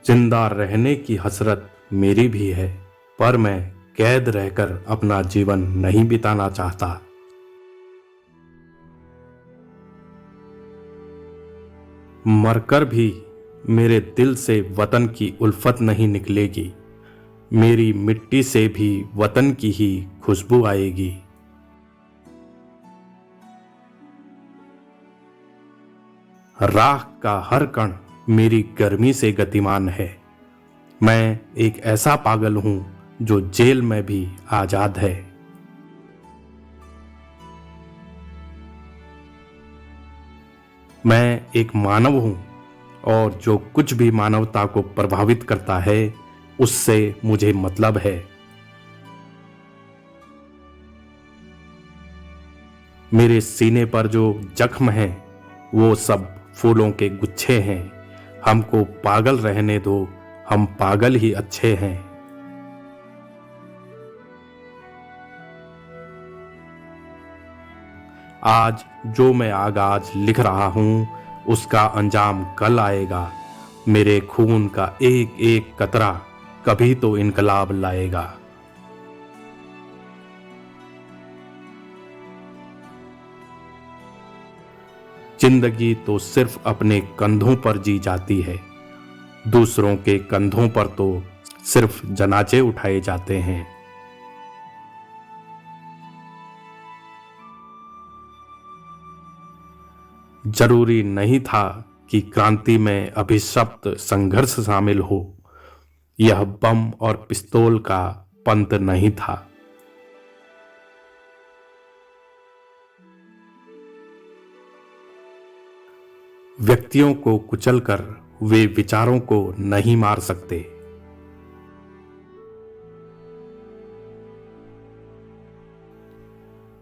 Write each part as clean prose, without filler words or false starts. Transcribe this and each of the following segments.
जिंदा रहने की हसरत मेरी भी है, पर मैं कैद रहकर अपना जीवन नहीं बिताना चाहता। मरकर भी मेरे दिल से वतन की उल्फत नहीं निकलेगी, मेरी मिट्टी से भी वतन की ही खुशबू आएगी। राख का हर कण मेरी गर्मी से गतिमान है। मैं एक ऐसा पागल हूं जो जेल में भी आजाद है। मैं एक मानव हूं और जो कुछ भी मानवता को प्रभावित करता है उससे मुझे मतलब है। मेरे सीने पर जो जख्म है वो सब फूलों के गुच्छे हैं। हमको पागल रहने दो, हम पागल ही अच्छे हैं। आज जो मैं आगाज लिख रहा हूं उसका अंजाम कल आएगा। मेरे खून का एक एक कतरा कभी तो इनकलाब लाएगा। जिंदगी तो सिर्फ अपने कंधों पर जी जाती है, दूसरों के कंधों पर तो सिर्फ जनाजे उठाए जाते हैं। जरूरी नहीं था कि क्रांति में अभिशप्त संघर्ष शामिल हो। यह बम और पिस्तौल का पंत नहीं था। व्यक्तियों को कुचलकर वे विचारों को नहीं मार सकते।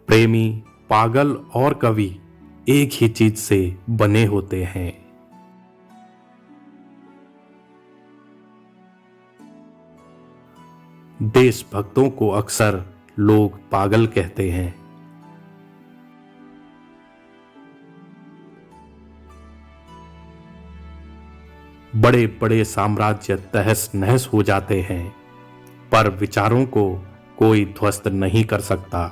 प्रेमी, पागल और कवि एक ही चीज से बने होते हैं। देशभक्तों को अक्सर लोग पागल कहते हैं। बड़े बड़े साम्राज्य तहस नहस हो जाते हैं, पर विचारों को कोई ध्वस्त नहीं कर सकता।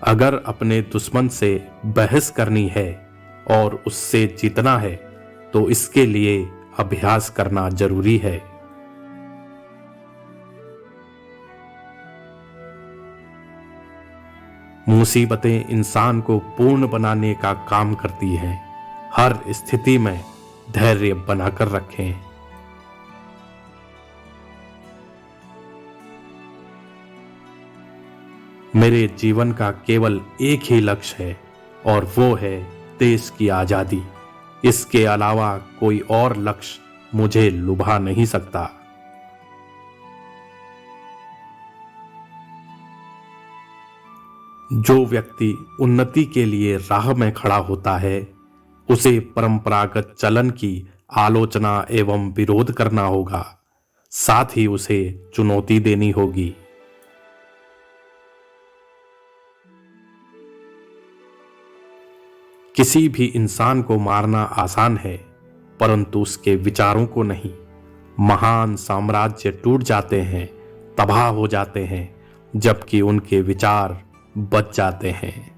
अगर अपने दुश्मन से बहस करनी है और उससे जीतना है तो इसके लिए अभ्यास करना जरूरी है। मुसीबतें इंसान को पूर्ण बनाने का काम करती हैं। हर स्थिति में धैर्य बनाकर रखें। मेरे जीवन का केवल एक ही लक्ष्य है और वो है देश की आजादी। इसके अलावा कोई और लक्ष्य मुझे लुभा नहीं सकता। जो व्यक्ति उन्नति के लिए राह में खड़ा होता है उसे परंपरागत चलन की आलोचना एवं विरोध करना होगा, साथ ही उसे चुनौती देनी होगी। किसी भी इंसान को मारना आसान है, परंतु उसके विचारों को नहीं। महान साम्राज्य टूट जाते हैं, तबाह हो जाते हैं, जबकि उनके विचार बच जाते हैं।